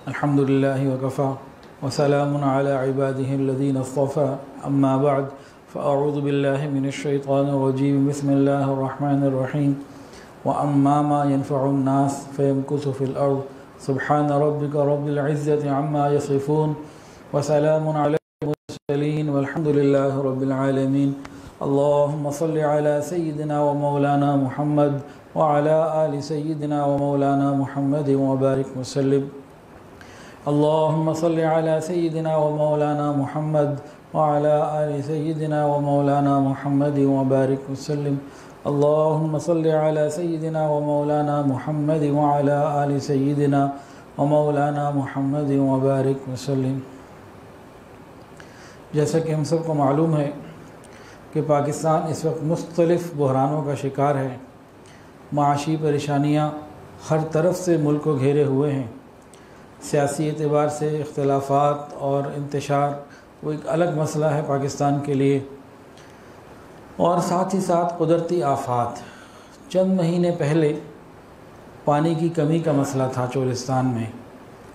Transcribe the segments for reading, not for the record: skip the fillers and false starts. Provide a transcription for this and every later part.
अल्हम्दुलिल्लाहि वकफ़ा वसलामुन अला इबादिहिल्लज़ीना इस्तफ़ा अम्मा बअद फ़अऊज़ु बिल्लाहि मिनश्शैतानिर्रजीम बिस्मिल्लाहिर्रहमानिर्रहीम व अम्मा मा यनफ़उन्नास फ़यमकुसु फ़िल अर्ज़ सुब्हान रब्बिका रब्बिल इज़्ज़ति अम्मा यसिफ़ून व सलामुन अलल मुरसलीन वल्हम्दुलिल्लाहि रब्बिल आलमीन। अल्लाहुम्मा सल्लि अला सय्यिदिना व मौलाना मुहम्मद व अला आलि सय्यिदिना व मौलाना मुहम्मद व बारिक वसल्लिम। अल्लाहुम्मा सल्लि अला सय्यिदिना व मौलाना मुहम्मद व अला आलि सय्यिदिना व मौलाना मुहम्मद व बारिक वसल्लिम। अल्लाहुम्मा सल्लि अला सय्यिदिना व मौलाना मुहम्मद व अला आलि सय्यिदिना व मौलाना मुहम्मद व बारिक वसल्लिम। जैसा कि हम सबको मालूम है कि पाकिस्तान इस वक्त मुख्तलिफ़ बहरानों का शिकार है। माशी परेशानियाँ हर तरफ से मुल्क को घेरे हुए हैं। सियासी एतबार से इख्तिलाफ़ात और इंतशार वो एक अलग मसला है पाकिस्तान के लिए, और साथ ही साथ कुदरती आफ़ात। चंद महीने पहले पानी की कमी का मसला था चोलिस्तान में,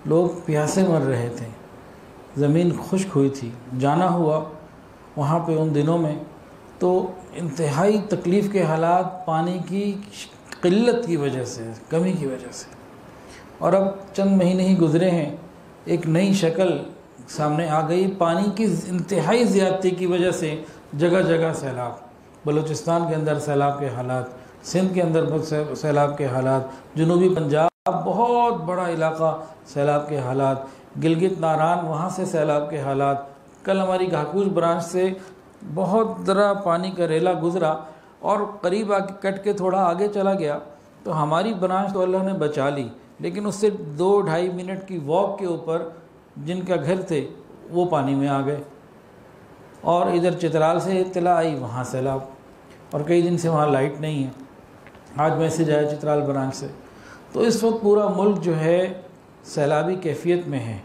लोग प्यासे मर रहे थे, ज़मीन खुश्क हुई थी। जाना हुआ वहाँ पे उन दिनों में तो इंतहाई तकलीफ़ के हालात पानी की क़िल्लत की वजह से, कमी की वजह से। और अब चंद महीने ही गुज़रे हैं, एक नई शक्ल सामने आ गई। पानी की इंतहाई ज़्यादती की वजह से जगह जगह सैलाब, बलूचिस्तान के अंदर सैलाब के हालात, सिंध के अंदर सैलाब के हालात, जनूबी पंजाब बहुत बड़ा इलाका सैलाब के हालात, गिलगित नारान वहाँ से सैलाब के हालात। कल हमारी घाकूज ब्रांच से बहुत ज़रा पानी का रेला गुज़रा और करीब आके कट के थोड़ा आगे चला गया, तो हमारी ब्रांच तो अल्लाह ने बचा ली, लेकिन उससे 2-2.5 मिनट की वॉक के ऊपर जिनका घर थे वो पानी में आ गए। और इधर चित्राल से इत्तला आई, वहाँ सैलाब, और कई दिन से वहाँ लाइट नहीं है। आज मैसेज आया चित्राल ब्रांच से। तो इस वक्त पूरा मुल्क जो है सैलाबी कैफियत में है,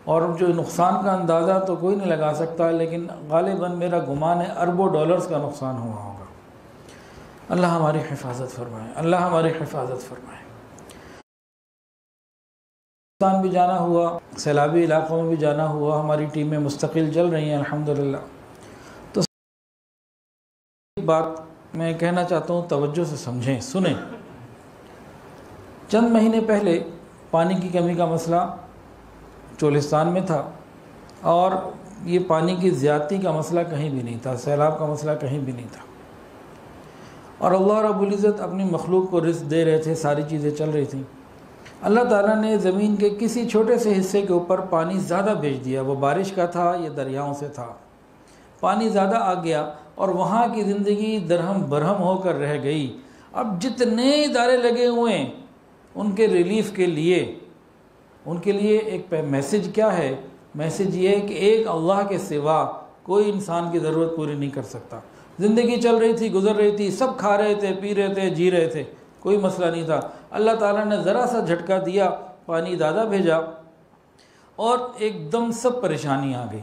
और जो नुकसान का अंदाज़ा तो कोई नहीं लगा सकता, लेकिन गालिबन मेरा गुमान है अरबों डॉलर्स का नुकसान हुआ होगा। अल्लाह हमारी हिफाजत फरमाए, अल्लाह हमारी हिफाजत फरमाए। पाकिस्तान भी जाना हुआ, सैलाबी इलाक़ों में भी जाना हुआ, हमारी टीमें मुस्तकिल चल रही हैं अल्हम्दुलिल्लाह। तो एक बात मैं कहना चाहता हूँ, तवज्जो से समझें, सुनें। चंद महीने पहले पानी की कमी का मसला चोलिस्तान में था, और ये पानी की ज़्यादती का मसला कहीं भी नहीं था, सैलाब का मसला कहीं भी नहीं था। और अल्लाह रब्बुल इज़्ज़त अपनी मखलूक को रिज़्क़ दे रहे थे, सारी चीज़ें चल रही थीं। अल्लाह ताला ने ज़मीन के किसी छोटे से हिस्से के ऊपर पानी ज़्यादा भेज दिया, वो बारिश का था या दरियाओं से था। पानी ज़्यादा आ गया और वहाँ की ज़िंदगी दरहम बरहम होकर रह गई। अब जितने इदारे लगे हुए हैं उनके रिलीफ़ के लिए, उनके लिए एक मैसेज क्या है? मैसेज ये है कि एक अल्लाह के सिवा कोई इंसान की ज़रूरत पूरी नहीं कर सकता। ज़िंदगी चल रही थी, गुज़र रही थी, सब खा रहे थे, पी रहे थे, जी रहे थे, कोई मसला नहीं था। अल्लाह ताला ने ज़रा सा झटका दिया, पानी ज़्यादा भेजा और एकदम सब परेशानी आ गई।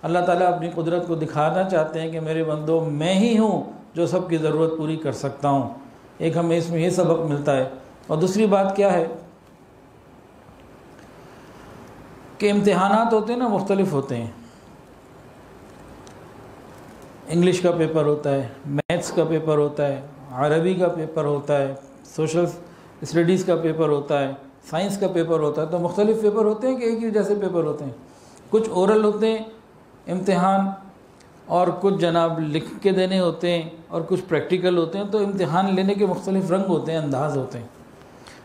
अल्लाह ताला अपनी कुदरत को दिखाना चाहते हैं कि मेरे बंदो, मैं ही हूँ जो सबकी ज़रूरत पूरी कर सकता हूँ। एक हमें इसमें ये सबक मिलता है। और दूसरी बात क्या है कि इम्तिहानात होते हैं ना, मुख्तलिफ होते हैं। इंग्लिश का पेपर होता है, मैथ्स का पेपर होता है, अरबी का पेपर होता है, सोशल स्टडीज़ का पेपर होता है, साइंस का पेपर होता है। तो मुख्तलिफ पेपर होते हैं कि एक ही जैसे पेपर होते हैं? कुछ ओरल होते हैं इम्तिहान, और कुछ जनाब लिख के देने होते हैं, और कुछ प्रैक्टिकल होते हैं। तो इम्तिहान लेने के मुख्तलिफ रंग होते हैं, अंदाज़ होते हैं।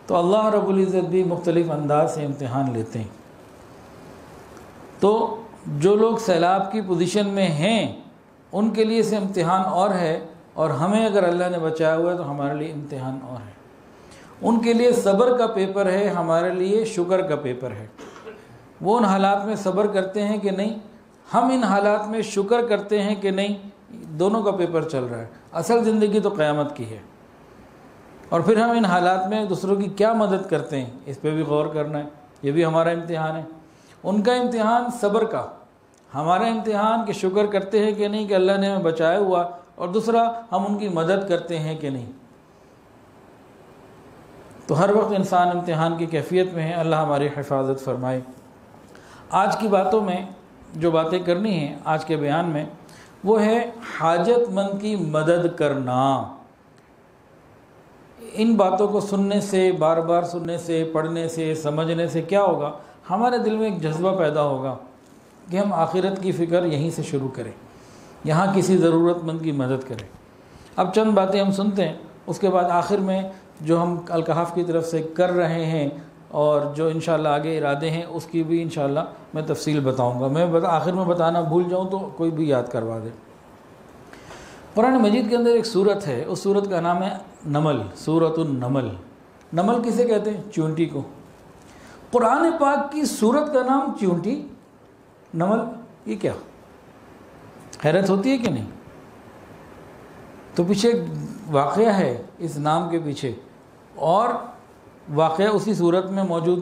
तो अल्लाह रब्बुल इज़्ज़त भी मुख्तलिफ अंदाज से इम्तिहान लेते हैं। तो जो लोग सैलाब की पोजीशन में हैं उनके लिए से इम्तिहान और है, और हमें अगर अल्लाह ने बचाया हुआ है तो हमारे लिए इम्तिहान और है। उनके लिए सब्र का पेपर है, हमारे लिए शुक्र का पेपर है। वो उन हालात में सब्र करते हैं कि नहीं, हम इन हालात में शुक्र करते हैं कि नहीं, दोनों का पेपर चल रहा है। असल ज़िंदगी तो क़यामत की है, और फिर हम इन हालात में दूसरों की क्या मदद करते हैं, इस पर भी गौर करना है। ये भी हमारा इम्तिहान है। उनका इम्तिहान सब्र का, हमारा इम्तिहान कि शुक्र करते हैं कि नहीं कि अल्लाह ने हमें बचाया हुआ, और दूसरा हम उनकी मदद करते हैं कि नहीं। तो हर वक्त इंसान इम्तिहान की कैफियत में है। अल्लाह हमारी हिफाजत फरमाए। आज की बातों में जो बातें करनी हैं, आज के बयान में, वो है हाजतमंद की मदद करना। इन बातों को सुनने से, बार बार सुनने से, पढ़ने से, समझने से क्या होगा, हमारे दिल में एक जज्बा पैदा होगा कि हम आखिरत की फ़िक्र यहीं से शुरू करें, यहाँ किसी ज़रूरतमंद की मदद करें। अब चंद बातें हम सुनते हैं, उसके बाद आखिर में जो हम अल कहफ की तरफ से कर रहे हैं और जो इंशाअल्लाह आगे इरादे हैं उसकी भी इंशाअल्लाह मैं तफसील बताऊँगा। मैं आखिर में बताना भूल जाऊँ तो कोई भी याद करवा दे। कुरान मजीद के अंदर एक सूरत है, उस सूरत का नाम है नमल, सूरतुन नमल। नमल किसे कहते हैं? चींटी को। कुरान पाक की सूरत का नाम चींटी, नमल, ये क्या? हैरत होती है कि नहीं? तो पीछे वाक़या है इस नाम के पीछे, और वाक़या उसी सूरत में मौजूद।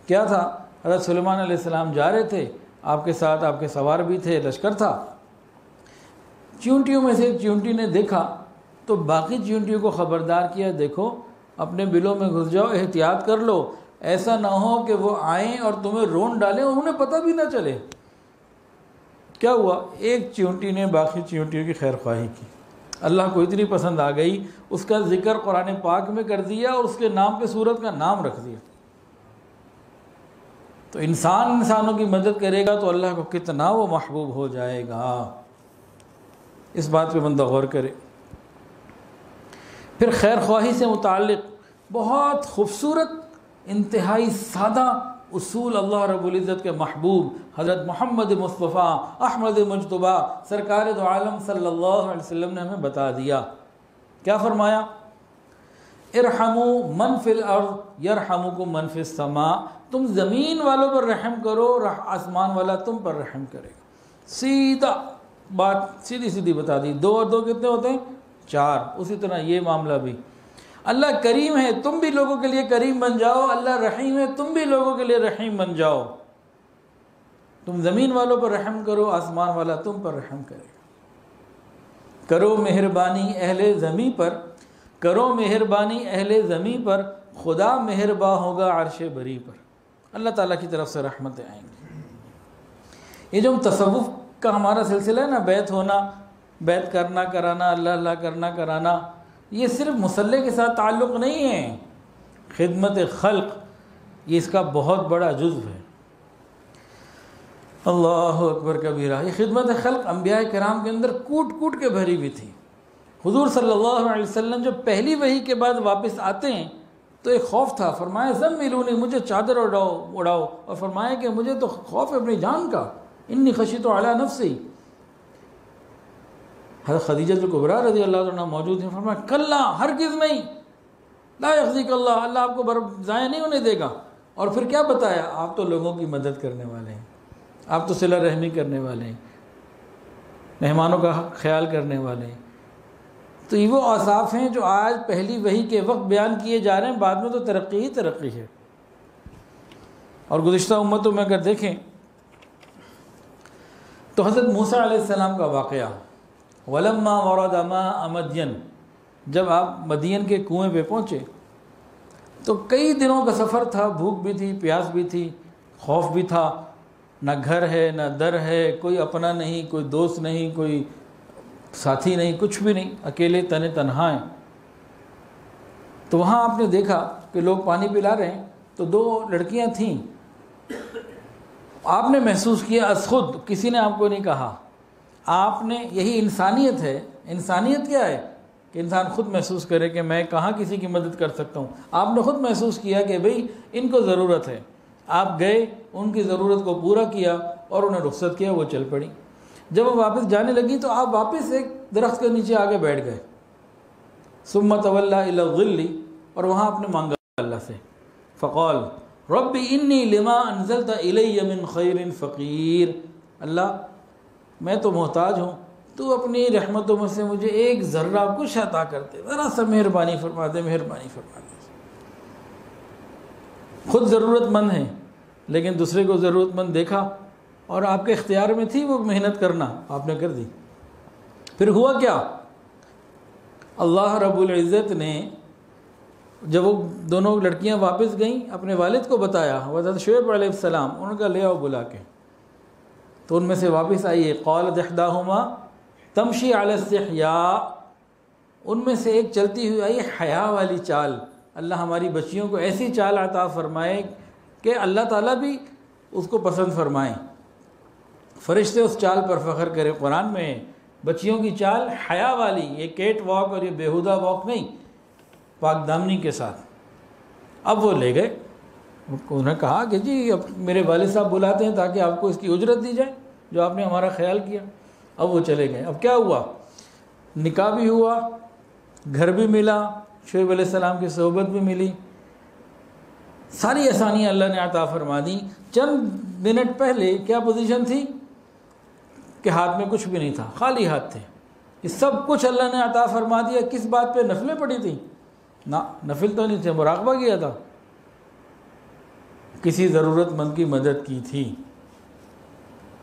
क्या था? हज़रत सुलेमान अलैहिस्सलाम जा रहे थे, आपके साथ आपके सवार भी थे, लश्कर था। चींटियों में से एक चींटी ने देखा तो बाकी चींटियों को ख़बरदार किया, देखो अपने बिलों में घुस जाओ, एहतियात कर लो, ऐसा ना हो कि वो आएँ और तुम्हें रोन डालें और उन्हें पता भी ना चले। क्या हुआ? एक चींटी ने बाकी चींटियों की खैर ख्वाही की, अल्लाह को इतनी पसंद आ गई, उसका ज़िक्र कुरान पाक में कर दिया और उसके नाम पे सूरत का नाम रख दिया। तो इंसान इंसानों की मदद करेगा तो अल्लाह को कितना वो महबूब हो जाएगा, इस बात पे बंदा गौर करे। फिर खैर ख्वाही से मुताल्लिक़ बहुत खूबसूरत, इंतहाई सादा उसूल अल्लाह रब्बुल इज़्ज़त के महबूब हज़रत मोहम्मद मुस्तफ़ा अहमद मुज्तबा सरकार दो आलम सल्लल्लाहु अलैहि वसल्लम ने हमें बता दिया। क्या फरमाया? इरहमू मन फिल अर्ज़ यरहमुकुम मन फिस समा। तुम ज़मीन वालों पर रहम करो, आसमान वाला तुम पर रहम करेगा। सीधा बात सीधी सीधी बता दी। 2 और 2 कितने होते हैं? 4। उसी तरह ये मामला भी, अल्लाह करीम है, तुम भी लोगों के लिए करीम बन जाओ, अल्लाह रहीम है, तुम भी लोगों के लिए रहीम बन जाओ। तुम ज़मीन वालों पर रहम करो, आसमान वाला तुम पर रहम करेगा। करो मेहरबानी अहले ज़मी पर, करो मेहरबानी अहले ज़मी पर, खुदा मेहरबा होगा अर्श बरी पर। अल्लाह ताला की तरफ से रहमतें आएंगी। ये जो तसव्वुफ़ का हमारा सिलसिला है ना, बैत होना, बैत करना कराना, अल्लाह अल्लाह करना कराना, ये सिर्फ मुसल्ले के साथ ताल्लुक़ नहीं है। खिदमत खल्क़ ये इसका बहुत बड़ा जुज़्व है। अल्लाहु अकबर कबीरा। ये खिदमत खल्क़ अंबिया किराम के अंदर कूट कूट के भरी हुई थी। हुज़ूर सल्लल्लाहु अलैहि वसल्लम जब पहली वही के बाद वापस आते हैं तो एक खौफ था। फरमाया ज़म्मिलूनी, मुझे चादर उड़ाओ, और फरमाया कि मुझे तो खौफ है अपनी जान का, इन्नी खशीतु अला नफ्सी। हज़रत खदीजतुल कुबरा रज़ी अल्लाह अन्हा मौजूद हैं। फरमाया कल्ला, हरगिज़ नहीं, ला यख़ज़िकल्लाह, अल्लाह आपको ज़ाया नहीं होने देगा। और फिर क्या बताया? आप तो लोगों की मदद करने वाले हैं, आप तो सिला रहमी करने वाले हैं, मेहमानों का ख्याल करने वाले हैं। तो ये वो औसाफ हैं जो आज पहली वही के वक्त बयान किए जा रहे हैं, बाद में तो तरक्की ही तरक्की है। और गुज़िश्ता उम्मतों में अगर देखें तो हज़रत मूसा अलैहिस्सलाम का वाक़या, वलम्मा वरद माअ मदयन, जब आप मदियन के कुएं पे पहुँचे तो कई दिनों का सफ़र था, भूख भी थी, प्यास भी थी, खौफ भी था, ना घर है ना दर है, कोई अपना नहीं, कोई दोस्त नहीं, कोई साथी नहीं, कुछ भी नहीं, अकेले तने तन्हा हैं। तो वहाँ आपने देखा कि लोग पानी पिला रहे हैं, तो 2 लड़कियाँ थीं। आपने महसूस किया खुद, किसी ने आपको नहीं कहा, आपने, यही इंसानियत है। इंसानियत क्या है कि इंसान खुद महसूस करे कि मैं कहाँ किसी की मदद कर सकता हूँ। आपने खुद महसूस किया कि भाई इनको ज़रूरत है, आप गए, उनकी ज़रूरत को पूरा किया और उन्हें रुख्सत किया, वो चल पड़ी। जब वो वापस जाने लगी तो आप वापस एक दरख्त के नीचे आगे बैठ गए। सुम्मा तवल्ला इला ज़िल्ली, और वहाँ आपने मांगा अल्लाह से, फ़क़ाल रब्बी इन्नी लिमा अनज़लता इलैया मिन खैरिन फ़क़ीर। अल्लाह मैं तो मोहताज हूँ, तू अपनी रहमतों में से मुझे एक ज़र्रा कुछ अता करते, ज़रा सा मेहरबानी फरमा दे, मेहरबानी फरमा दे। खुद ज़रूरतमंद है लेकिन दूसरे को ज़रूरतमंद देखा और आपके इख्तियार में थी वो मेहनत करना, आपने कर दी। फिर हुआ क्या? अल्लाह रब्बुल इज़्ज़त ने जब वो दोनों लड़कियां वापस गईं, अपने वालिद को बताया, हज़रत शुएब अलैहिस्सलाम, उनका ले आओ बुला के। तो उनमें से वापस आई है, क़ालत इहदाहुमा तमशी अला इस्तिहया, उनमें से एक चलती हुई आई हया वाली चाल। अल्लाह हमारी बच्चियों को ऐसी चाल अता फरमाए कि अल्लाह ताला भी उसको पसंद फरमाए, फरिश्ते उस चाल पर फ़ख्र करें। कुरान में बच्चियों की चाल हया वाली, ये केट वॉक और ये बेहुदा वॉक नहीं, पाक दामनी के साथ। अब वो ले गए, उन्होंने कहा कि जी अब मेरे वालिद साहब बुलाते हैं ताकि आपको इसकी उजरत दी जाए जो आपने हमारा ख्याल किया। अब वो चले गए। अब क्या हुआ, निकाह भी हुआ, घर भी मिला, शुएब अलैहिस्सलाम की सोहबत भी मिली, सारी आसानियाँ अल्लाह ने अता फरमा दी। चंद मिनट पहले क्या पोजीशन थी कि हाथ में कुछ भी नहीं था, खाली हाथ थे। ये सब कुछ अल्लाह ने अता फरमा दिया। किस बात पे? नफलें पड़ी थी ना, नफिल तो नहीं थे, मुराकबा किया था, किसी ज़रूरतमंद की मदद की थी।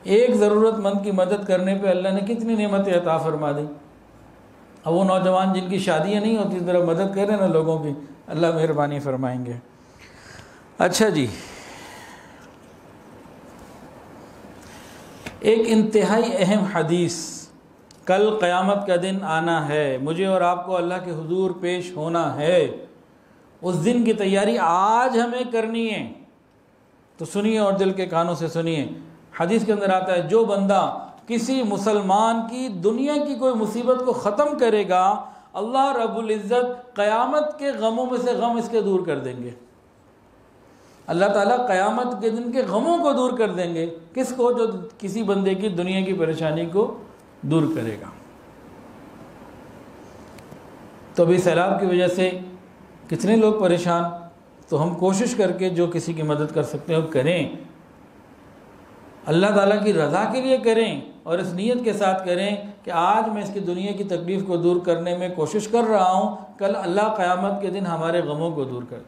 एक ज़रूरतमंद की मदद करने पे अल्लाह ने कितनी नेमतें अता फरमा दी। अब वो नौजवान जिनकी शादियाँ नहीं होती, ज़रा मदद करें ना लोगों की, अल्लाह मेहरबानी फरमाएंगे। अच्छा जी, एक इंतहाई अहम हदीस, कल क़यामत का दिन आना है, मुझे और आपको अल्लाह के हुजूर पेश होना है, उस दिन की तैयारी आज हमें करनी है। तो सुनिए और दिल के कानों से सुनिए। हदीस के अंदर आता है, जो बंदा किसी मुसलमान की दुनिया की कोई मुसीबत को ख़त्म करेगा, अल्लाह रब्बुल इज़्ज़त क़यामत के गमों में से गम इसके दूर कर देंगे। अल्लाह ताला क़यामत के दिन के गमों को दूर कर देंगे। किसको? जो किसी बंदे की दुनिया की परेशानी को दूर करेगा। तो अभी सैलाब की वजह से कितने लोग परेशान, तो हम कोशिश करके जो किसी की मदद कर सकते हैं वो करें, अल्लाह ताला की रज़ा के लिए करें और इस नीयत के साथ करें कि आज मैं इसकी दुनिया की तकलीफ़ को दूर करने में कोशिश कर रहा हूँ, कल अल्लाह क़यामत के दिन हमारे गमों को दूर कर।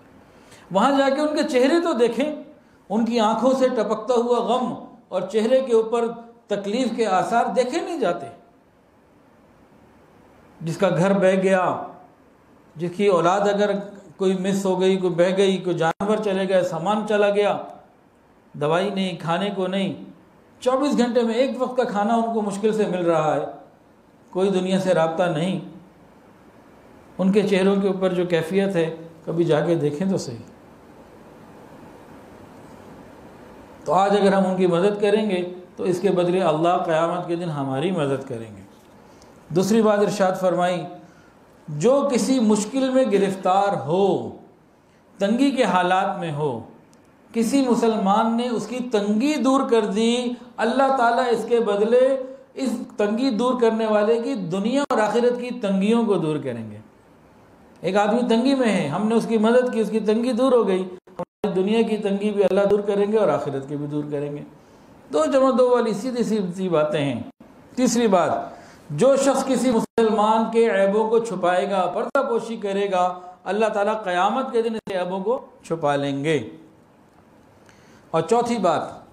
वहाँ जाके उनके चेहरे तो देखें, उनकी आँखों से टपकता हुआ गम और चेहरे के ऊपर तकलीफ़ के आसार देखे नहीं जाते। जिसका घर बह गया, जिसकी औलाद अगर कोई मिस हो गई, कोई बह गई, कोई जानवर चले गए, सामान चला गया, दवाई नहीं, खाने को नहीं, 24 घंटे में एक वक्त का खाना उनको मुश्किल से मिल रहा है, कोई दुनिया से राब्ता नहीं, उनके चेहरों के ऊपर जो कैफियत है, कभी जाके देखें तो सही। तो आज अगर हम उनकी मदद करेंगे तो इसके बदले अल्लाह क़यामत के दिन हमारी मदद करेंगे। दूसरी बात इरशाद फरमाई, जो किसी मुश्किल में गिरफ़्तार हो, तंगी के हालात में हो, किसी मुसलमान ने उसकी तंगी दूर कर दी, अल्लाह ताला इसके बदले इस तंगी दूर करने वाले की दुनिया और आखिरत की तंगियों को दूर करेंगे। एक आदमी तंगी में है, हमने उसकी मदद की, उसकी तंगी दूर हो गई, हमारी दुनिया की तंगी भी अल्लाह दूर करेंगे और आखिरत की भी दूर करेंगे। दो जमा दो वाली सीधी सीधी बातें हैं। तीसरी बात, जो शख्स किसी मुसलमान के ऐबों को छुपाएगा, पर्दापोशी करेगा, अल्लाह ताला क़यामत के दिन इस ऐबों को छुपा लेंगे। और चौथी बात,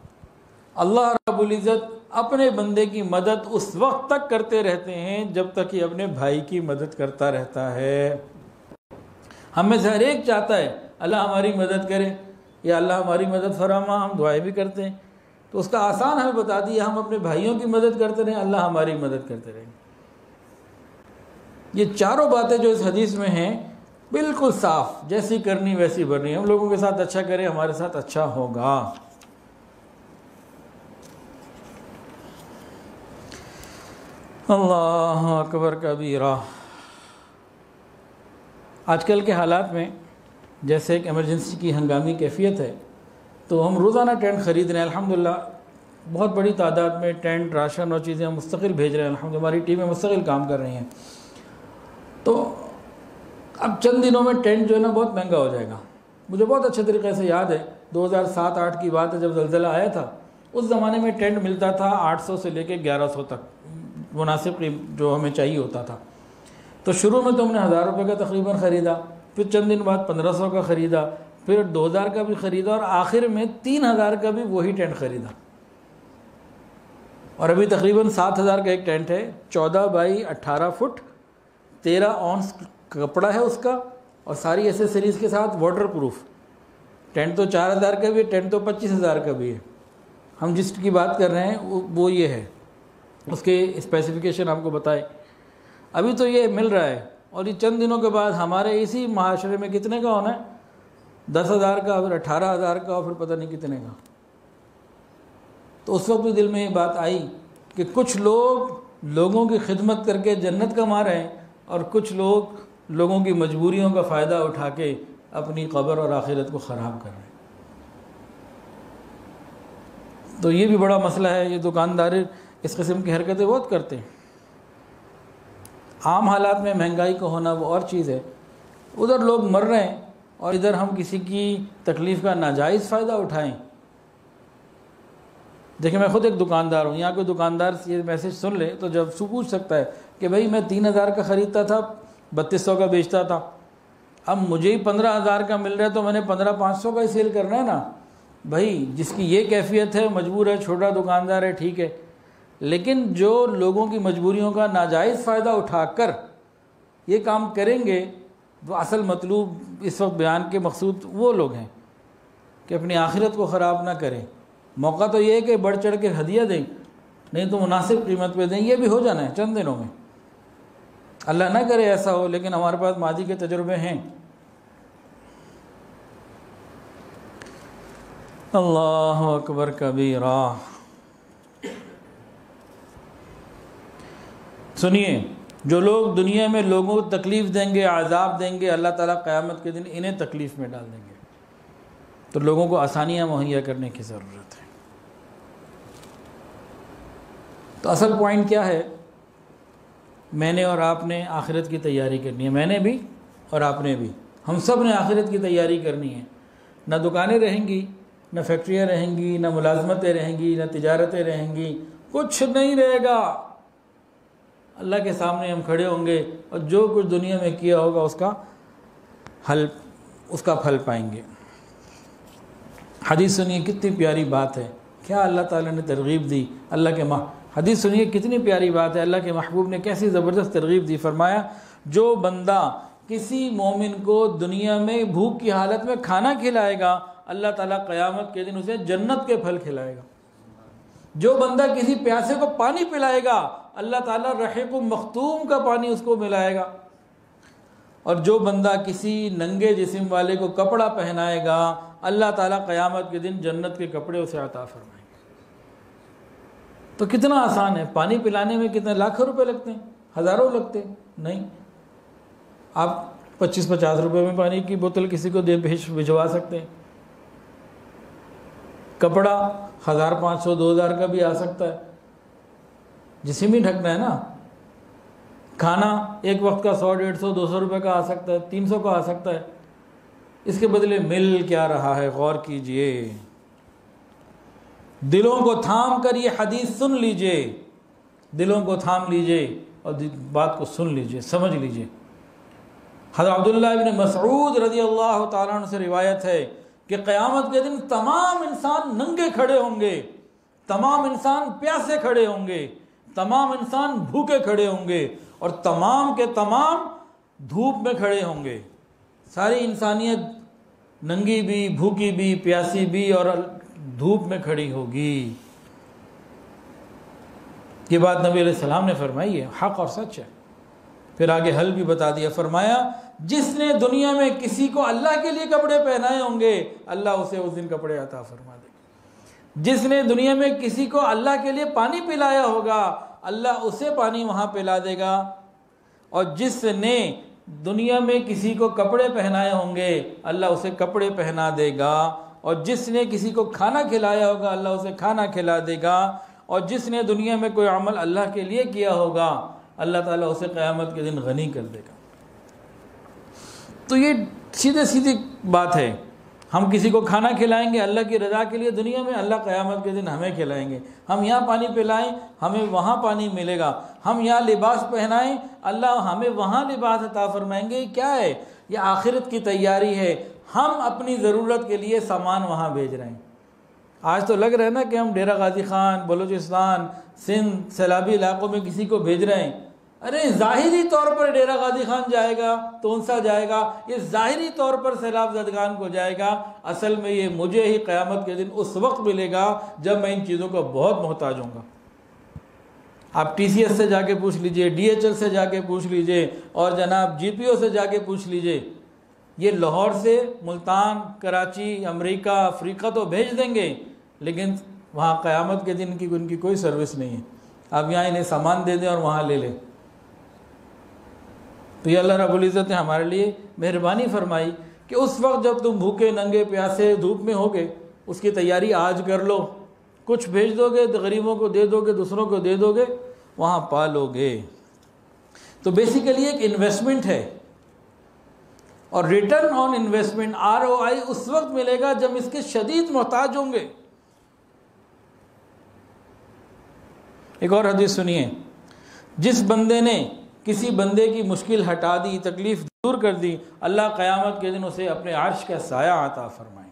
अल्लाह रब्बुल इज़्ज़त अपने बंदे की मदद उस वक्त तक करते रहते हैं जब तक कि अपने भाई की मदद करता रहता है। हम में से हर एक चाहता है अल्लाह हमारी मदद करे या अल्लाह हमारी मदद फरमा, हम दुआएं भी करते हैं। तो उसका आसान हल बता दिया, हम अपने भाइयों की मदद करते रहें, अल्लाह हमारी मदद करते रहें। ये चारों बातें जो इस हदीस में हैं बिल्कुल साफ, जैसी करनी वैसी भरनी। हम लोगों के साथ अच्छा करें, हमारे साथ अच्छा होगा। अल्लाह अकबर कबीरा। आजकल के हालात में जैसे एक इमरजेंसी की हंगामी कैफियत है, तो हम रोज़ाना टेंट ख़रीद रहे हैं। अल्हम्दुलिल्लाह बहुत बड़ी तादाद में टेंट, राशन और चीज़ें हम मुस्तकिल भेज रहे हैं। अल्हम्दुलिल्लाह हमारी टीमें मुस्तकिल काम कर रही हैं। तो अब चंद दिनों में टेंट जो है ना बहुत महंगा हो जाएगा। मुझे बहुत अच्छे तरीके से याद है, 2007-8 की बात है, जब ज़लज़ला आया था, उस ज़माने में टेंट मिलता था 800 से लेके 1100 तक, मुनासिब जो हमें चाहिए होता था। तो शुरू में तो हमने 1000 रुपये का तकरीबन ख़रीदा, फिर चंद दिन बाद 1500 का ख़रीदा, फिर 2000 का भी ख़रीदा और आखिर में 3000 का भी वही टेंट ख़रीदा। और अभी तकरीबन 7000 का एक टेंट है, 14 बाई 18 फुट, 13 औंस कपड़ा है उसका, और सारी एसेसरीज़ के साथ वाटर प्रूफ। टेंट तो 4000 का भी है, टेंट तो 25,000 का भी है। हम जिसकी बात कर रहे हैं वो ये है, उसके स्पेसिफिकेशन आपको बताए। अभी तो ये मिल रहा है और ये चंद दिनों के बाद हमारे इसी माशरे में कितने का होना है, 10,000 का, फिर 18,000 का, और फिर पता नहीं कितने का। तो उस वक्त भी दिल में ये बात आई कि कुछ लोग लोगों की खिदमत करके जन्नत कमा रहे हैं और कुछ लोग लोगों की मजबूरियों का फ़ायदा उठा के अपनी कब्र और आखिरत को ख़राब कर रहे हैं। तो ये भी बड़ा मसला है। ये दुकानदार इस किस्म की हरकतें बहुत करते हैं। आम हालात में महंगाई का होना वो और चीज़ है, उधर लोग मर रहे हैं और इधर हम किसी की तकलीफ़ का नाजायज़ फ़ायदा उठाएं। देखिए, मैं ख़ुद एक दुकानदार हूँ। यहाँ कोई दुकानदार ये मैसेज सुन ले तो जब पूछ सकता है कि भाई मैं 3,000 का ख़रीदता था, 3200 का बेचता था, अब मुझे ही 15,000 का मिल रहा है तो मैंने 15,500 का ही सेल करना है ना। भाई जिसकी ये कैफियत है, मजबूर है, छोटा दुकानदार है, ठीक है, लेकिन जो लोगों की मजबूरियों का नाजायज़ फ़ायदा उठाकर ये काम करेंगे, तो असल मतलूब इस वक्त बयान के मकसूद वो लोग हैं कि अपनी आखिरत को ख़राब ना करें। मौका तो ये है कि बढ़ चढ़ के हदिया दें, नहीं तो मुनासिब कीमत पे दें। ये भी हो जाना है चंद दिनों में, अल्लाह ना करे ऐसा हो, लेकिन हमारे पास मादी के तजुर्बे हैं। अल्लाह अकबर कबीरा। सुनिए, जो लोग दुनिया में लोगों को तकलीफ़ देंगे, आज़ाब देंगे, अल्लाह ताला क़यामत के दिन इन्हें तकलीफ़ में डाल देंगे। तो लोगों को आसानियाँ मुहैया करने की ज़रूरत है। तो असल पॉइंट क्या है, मैंने और आपने आखिरत की तैयारी करनी है। मैंने भी और आपने भी, हम सब ने आखिरत की तैयारी करनी है। ना दुकानें रहेंगी, ना फैक्ट्रियाँ रहेंगी, ना मुलाजमतें रहेंगी, ना तिजारतें रहेंगी, कुछ नहीं रहेगा। अल्लाह के सामने हम खड़े होंगे और जो कुछ दुनिया में किया होगा उसका फल पाएंगे। हदीस सुनिए, कितनी प्यारी बात है। क्या अल्लाह ताला ने तरगीब दी। हदीस सुनिए, कितनी प्यारी बात है। अल्लाह के महबूब ने कैसी ज़बरदस्त तरगीब दी। फरमाया, जो बंदा किसी मोमिन को दुनिया में भूख की हालत में खाना खिलाएगा, अल्लाह ताला क़यामत के दिन उसे जन्नत के फल खिलाएगा। जो बंदा किसी प्यासे को पानी पिलाएगा, अल्लाह ताला रहीक़ मख्तूम का पानी उसको मिलाएगा। और जो बंदा किसी नंगे जिस्म वाले को कपड़ा पहनाएगा, अल्लाह ताला क़यामत के दिन जन्नत के कपड़े उसे अता फरमाएंगे। तो कितना आसान है। पानी पिलाने में कितने लाखों रुपए लगते हैं, हज़ारों लगते हैं? नहीं, आप 25-50 रुपए में पानी की बोतल किसी को दे भिजवा सकते हैं। कपड़ा 1,500-2,000 का भी आ सकता है, जिसमें भी ढकना है ना। खाना एक वक्त का 100-150-200 रुपये का आ सकता है, 300 का आ सकता है। इसके बदले मिल क्या रहा है, गौर कीजिए। दिलों को थाम कर ये हदीस सुन लीजिए, दिलों को थाम लीजिए और बात को सुन लीजिए, समझ लीजिए। हज़रत अब्दुल्लाह इब्न मसऊद रज़ियल्लाहु ताला अन्हु से रिवायत है कि क़यामत के दिन तमाम इंसान नंगे खड़े होंगे, तमाम इंसान प्यासे खड़े होंगे, तमाम इंसान भूखे खड़े होंगे और तमाम के तमाम धूप में खड़े होंगे। सारी इंसानियत नंगी भी, भूखी भी, प्यासी भी और धूप में खड़ी होगी। ये बात नबी अलैहिस्सलाम ने फरमाई है, हक़ और सच है। फिर आगे हल भी बता दिया। फरमाया, जिसने दुनिया में किसी को अल्लाह के लिए कपड़े पहनाए होंगे, अल्लाह उसे उस दिन कपड़े अता फरमा देगा। जिसने दुनिया में किसी को अल्लाह के लिए पानी पिलाया होगा, अल्लाह उसे पानी वहाँ पिला देगा। और जिसने दुनिया में किसी को कपड़े पहनाए होंगे, अल्लाह उसे कपड़े पहना देगा। और जिसने किसी को खाना खिलाया होगा, अल्लाह उसे खाना खिला देगा। और जिसने दुनिया में कोई अमल अल्लाह के लिए किया होगा, अल्लाह ताला उसे क़यामत के दिन गनी कर देगा। तो ये सीधे सीधी बात है। हम किसी को खाना खिलाएंगे अल्लाह की रज़ा के लिए दुनिया में, अल्लाह क़यामत के दिन हमें खिलाएंगे। हम यहाँ पानी पिलाएं, हमें वहाँ पानी मिलेगा। हम यहाँ लिबास पहनाएं, अल्लाह हमें वहाँ लिबास अता फरमाएंगे। क्या है ये? आखिरत की तैयारी है। हम अपनी ज़रूरत के लिए सामान वहाँ भेज रहे हैं। आज तो लग रहा है ना कि हम डेरा गाजी खान, बलूचिस्तान, सिंध, सैलाबी इलाक़ों में किसी को भेज रहे हैं। अरे ज़ाहिरी तौर पर डेरा गाजी खान जाएगा, तोनसा जाएगा, ये ज़ाहिरी तौर पर सैलाब ज़दगान को जाएगा। असल में ये मुझे ही क़यामत के दिन उस वक्त मिलेगा जब मैं इन चीज़ों को बहुत मोहताज हूँगा। आप TCS से जाके पूछ लीजिए, DHL से जाके पूछ लीजिए, और जनाब GPO से जाके पूछ लीजिए। ये लाहौर से मुल्तान, कराची, अमेरिका, अफ्रीका तो भेज देंगे, लेकिन वहाँ क़यामत के दिन की उनकी कोई सर्विस नहीं है। आप यहाँ इन्हें सामान दे दें और वहाँ ले लें। तो ये अल्लाह रब्बुल इज़्ज़त ने हमारे लिए मेहरबानी फरमाई कि उस वक्त जब तुम भूखे नंगे प्यासे धूप में होगे, उसकी तैयारी आज कर लो। कुछ भेज दोगे तो गरीबों को दे दोगे, दूसरों को दे दोगे, वहाँ पालोगे। तो बेसिकली एक इन्वेस्टमेंट है, और रिटर्न ऑन इन्वेस्टमेंट ROI उस वक्त मिलेगा जब इसके शदीद मोहताज होंगे। एक और हदीस सुनिए, जिस बंदे ने किसी बंदे की मुश्किल हटा दी, तकलीफ दूर कर दी, अल्लाह क़यामत के दिन उसे अपने अर्श का साया अता फरमाएंगे।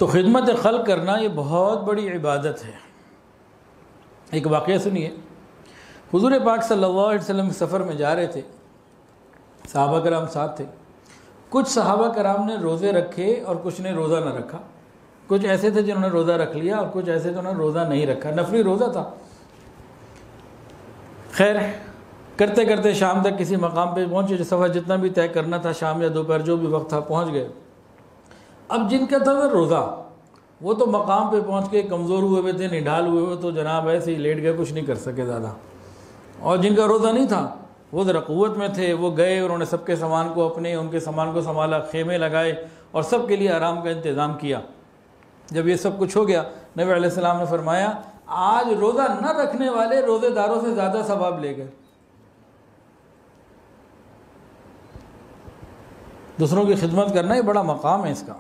तो खिदमत खल्क़ करना ये बहुत बड़ी इबादत है। एक वाक़या सुनिए, हुज़ूर पाक सल्लल्लाहु अलैहि वसल्लम सफ़र में जा रहे थे, सहाबा कराम साथ थे। कुछ सहाबा कराम ने रोज़े रखे और कुछ ने रोज़ा न रखा। कुछ ऐसे थे जिन्होंने रोज़ा रख लिया और कुछ ऐसे थे जिन्होंने रोज़ा नहीं रखा, नफली रोज़ा था। खैर करते करते शाम तक किसी मकाम पे पहुँचे, जो सफ़र जितना भी तय करना था, शाम या दोपहर जो भी वक्त था, पहुँच गए। अब जिनका था वह रोज़ा, वो तो मकाम पे पहुँच के कमज़ोर हुए हुए थे, निढाल हुए हुए, तो जनाब ऐसे ही लेट गए, कुछ नहीं कर सके ज़्यादा। और जिनका रोज़ा नहीं था वो ज़रा क़ुव्वत में थे, वो गए, उन्होंने सबके सामान को उनके सामान को संभाला, खेमे लगाए और सबके लिए आराम का इंतज़ाम किया। जब ये सब कुछ हो गया, नबी अलैहिस्सलाम ने फरमाया, आज रोज़ा न रखने वाले रोज़ेदारों से ज़्यादा सवाब ले गए। दूसरों की खिदमत करना ही बड़ा मकाम है इसका।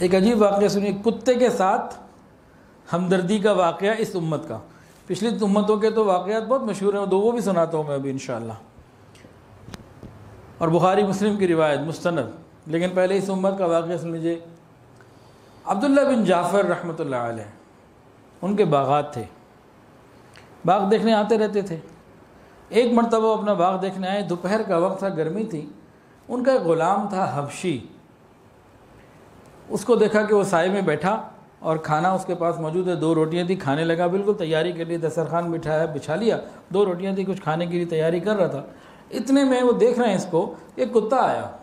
एक अजीब वाक़या सुनिए, कुत्ते के साथ हमदर्दी का वाक़या इस उम्मत का। पिछली उम्मतों के तो वाक़यात बहुत मशहूर हैं, वो भी सुनाता हूँ मैं अभी इंशाअल्लाह, और बुखारी मुस्लिम की रिवायत मुस्तनद। लेकिन पहले इस उम्मत का वाक़या सुन लीजिए। अब्दुल्ला बिन जाफ़र रहमतुल्लाह अलैह, उनके बागात थे, बाग देखने आते रहते थे। एक मरतबा अपना बाग देखने आए, दोपहर का वक्त था, गर्मी थी। उनका एक ग़ुलाम था हबशी, उसको देखा कि वो साए में बैठा और खाना उसके पास मौजूद है, 2 रोटियां थी, खाने लगा। बिल्कुल तैयारी के लिए दस्तरखान बिछा लिया, 2 रोटियां थी, कुछ खाने के लिए तैयारी कर रहा था। इतने में वो देख रहे हैं इसको, एक कुत्ता आया।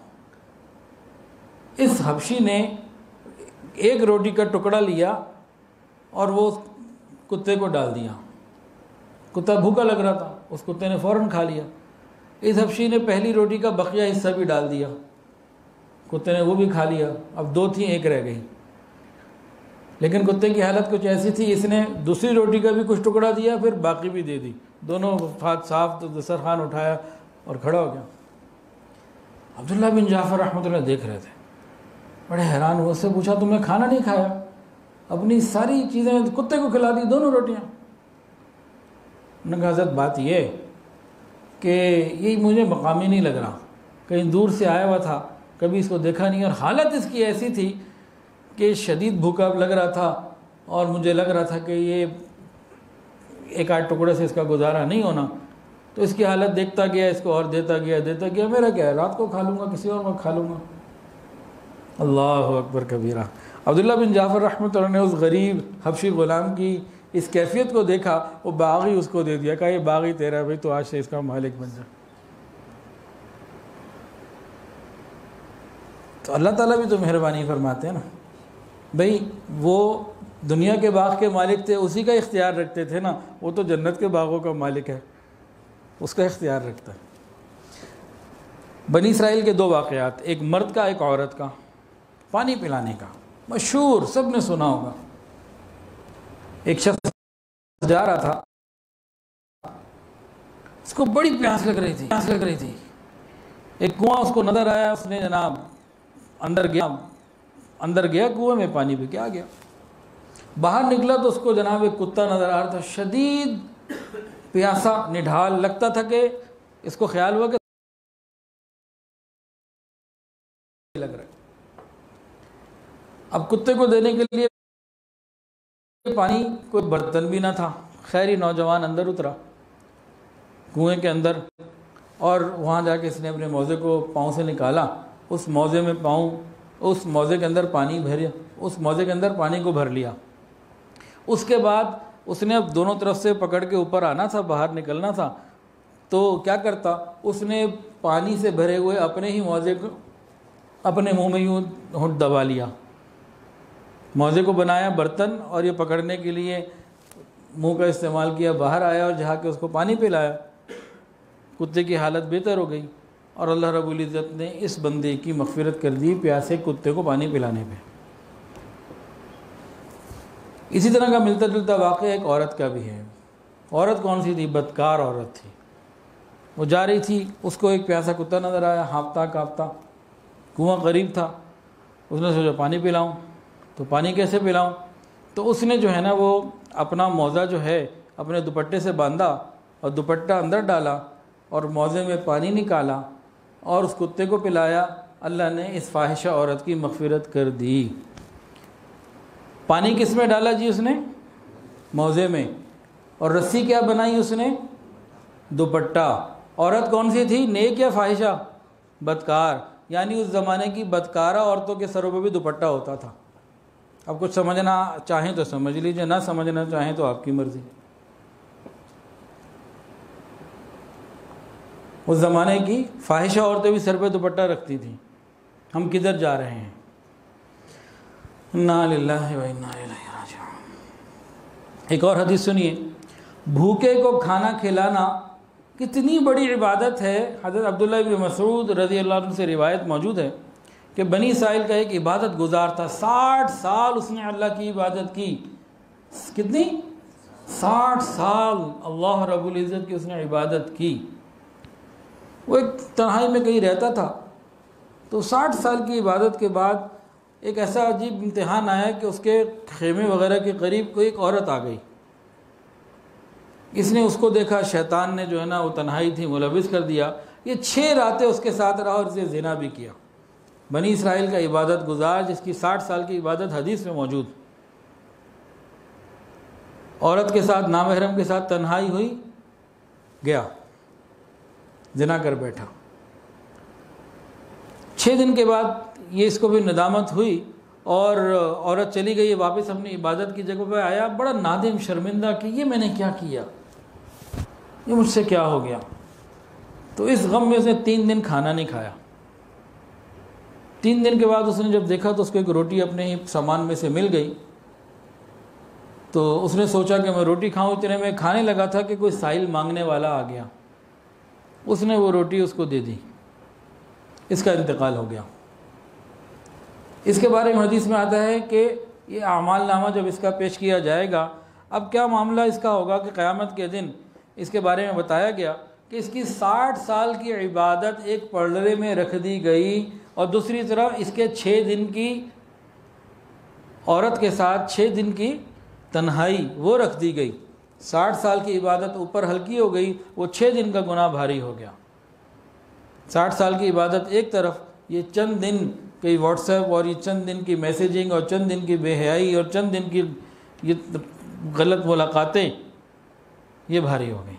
इस हबशी ने एक रोटी का टुकड़ा लिया और वो कुत्ते को डाल दिया। कुत्ता भूखा लग रहा था, उस कुत्ते ने फ़ौरन खा लिया। इस हबशी ने पहली रोटी का बकिया हिस्सा भी डाल दिया, कुत्ते ने वो भी खा लिया। अब 2 थी, 1 रह गई। लेकिन कुत्ते की हालत कुछ ऐसी थी, इसने दूसरी रोटी का भी कुछ टुकड़ा दिया, फिर बाकी भी दे दी। दोनों हाथ साफ, तो दस्तरखान उठाया और खड़ा हो गया। अब्दुल्ला बिन जाफ़र रहमतुल्लाह देख रहे थे, बड़े हैरान हुए। उससे पूछा, तुमने खाना नहीं खाया? अपनी सारी चीज़ें कुत्ते को खिला दी, 2 रोटियाँ। उन्होंने कहा, हज़रत बात ये कि ये मुझे मकामी नहीं लग रहा, कहीं दूर से आया हुआ था, कभी इसको देखा नहीं, और हालत इसकी ऐसी थी कि शदीद भूखा लग रहा था और मुझे लग रहा था कि ये 1-8 टुकड़े से इसका गुजारा नहीं होना। तो इसकी हालत देखता गया, इसको और देता गया। मेरा क्या है, रात को खा लूँगा, किसी और वक्त खा लूँगा। अल्लाह अकबर कबीरा। अब्दुल्ला बिन जाफ़र रहमतुल्लाह ने उस गरीब हबशी ग़ुलाम की इस कैफियत को देखा, वो बागी उसको दे दिया, कहा ये बागी तेरा भाई, तो आज से इसका मालिक बन जा। तो अल्लाह ताला भी तो मेहरबानी फरमाते हैं ना भाई। वो दुनिया के बाग के मालिक थे, उसी का इख्तियार रखते थे ना, वो तो जन्नत के बागों का मालिक है, उसका इख्तियार रखता है। बनी इसराइल के 2 वाक़यात, एक मर्द का, एक औरत का, पानी पिलाने का, मशहूर, सब ने सुना होगा। एक शख्स जा रहा था, उसको बड़ी प्यास लग रही थी। एक कुआं उसको नज़र आया, उसने जनाब अंदर गया, कुएं में पानी पे क्या गया। बाहर निकला तो उसको जनाब एक कुत्ता नज़र आ रहा था, शदीद प्यासा निढाल, लगता था कि इसको ख्याल हुआ कि लग रहा है। अब कुत्ते को देने के लिए पानी, कोई बर्तन भी ना था। खैर, नौजवान अंदर उतरा कुएं के अंदर और वहाँ जाके इसने अपने मौजे को पाँव से निकाला। उस मौजे में उस मौजे के अंदर पानी भर, उस मौजे के अंदर पानी को भर लिया। उसके बाद उसने अब दोनों तरफ से पकड़ के ऊपर आना था, बाहर निकलना था, तो क्या करता, उसने पानी से भरे हुए अपने ही मौजे को अपने मुंह में यूँ होंठ दबा लिया। मौजे को बनाया बर्तन और ये पकड़ने के लिए मुंह का इस्तेमाल किया। बाहर आया और जहाँ के उसको पानी पिलाया। कुत्ते की हालत बेहतर हो गई और अल्लाह रब्बुल इज़्ज़त ने इस बंदे की मग़फ़िरत कर दी प्यासे कुत्ते को पानी पिलाने पे। इसी तरह का मिलता जुलता वाक़या एक औरत का भी है। औरत कौन सी थी? बदकार औरत थी। वो जा रही थी, उसको एक प्यासा कुत्ता नज़र आया, हाँफता काँपता। कुआं करीब था, उसने सोचा पानी पिलाऊं। तो पानी कैसे पिलाऊं? तो उसने जो है ना वो अपना मौजा जो है अपने दुपट्टे से बांधा और दुपट्टा अंदर डाला और मौजे में पानी निकाला और उस कुत्ते को पिलाया। अल्लाह ने इस फाहिशा औरत की मग़फ़िरत कर दी। पानी किस में डाला जी? उसने मौजे में। और रस्सी क्या बनाई उसने? दुपट्टा। औरत कौन सी थी? नेक या फाहिशा? बदकार। यानी उस ज़माने की बदकारा औरतों के सरों पर भी दुपट्टा होता था। अब कुछ समझना चाहें तो समझ लीजिए, ना समझना चाहें तो आपकी मर्ज़ी। उस ज़माने की फाहिशा औरतें भी सर पे दुपट्टा रखती थी। हम किधर जा रहे हैं? इन्ना लिल्लाहि व इन्ना इलैहि राजिऊन। एक और हदीस सुनिए। भूखे को खाना खिलाना कितनी बड़ी इबादत है। हज़रत अब्दुल्लाह इब्न मसऊद रज़ी अल्लाह अन्हु से रिवायत मौजूद है कि बनी इस्राइल का एक इबादत गुजार था। 60 साल उसने अल्लाह की इबादत की। कितनी? 60 साल अल्लाह रब्बुल इज़्ज़त की उसने इबादत की। वो एक तन्हाई में कहीं रहता था। तो 60 साल की इबादत के बाद एक ऐसा अजीब इम्तिहान आया कि उसके खेमे वगैरह के करीब कोई एक औरत आ गई। इसने उसको देखा, शैतान ने जो है ना वो तन्हाई थी मुलविस कर दिया। ये 6 रातें उसके साथ रहा और इसे ज़िना भी किया। बनी इस्राइल का इबादत गुजार जिसकी 60 साल की इबादत हदीस में मौजूद। औरत के साथ, नामहरम के साथ तन्हाई हुई, गया ज़िना कर बैठा। 6 दिन के बाद ये इसको भी नदामत हुई और औरत चली गई। वापस अपनी इबादत की जगह पर आया, बड़ा नादिम शर्मिंदा कि ये मैंने क्या किया, ये मुझसे क्या हो गया। तो इस गम में उसने 3 दिन खाना नहीं खाया। 3 दिन के बाद उसने जब देखा तो उसको एक रोटी अपने ही सामान में से मिल गई। तो उसने सोचा कि मैं रोटी खाऊं। इतने में खाने लगा था कि कोई साइल मांगने वाला आ गया। उसने वो रोटी उसको दे दी। इसका इंतकाल हो गया। इसके बारे में हदीस में आता है कि ये आमाल नामा जब इसका पेश किया जाएगा, अब क्या मामला इसका होगा कि क़यामत के दिन इसके बारे में बताया गया कि इसकी 60 साल की इबादत एक पलड़े में रख दी गई और दूसरी तरफ इसके 6 दिन की औरत के साथ 6 दिन की तन्हाई वो रख दी गई। 60 साल की इबादत ऊपर हल्की हो गई, वो 6 दिन का गुनाह भारी हो गया। 60 साल की इबादत एक तरफ, ये चंद दिन की व्हाट्सएप और ये चंद दिन की मैसेजिंग और चंद दिन की बेहयाई और चंद दिन की ये गलत मुलाकातें, ये भारी हो गई।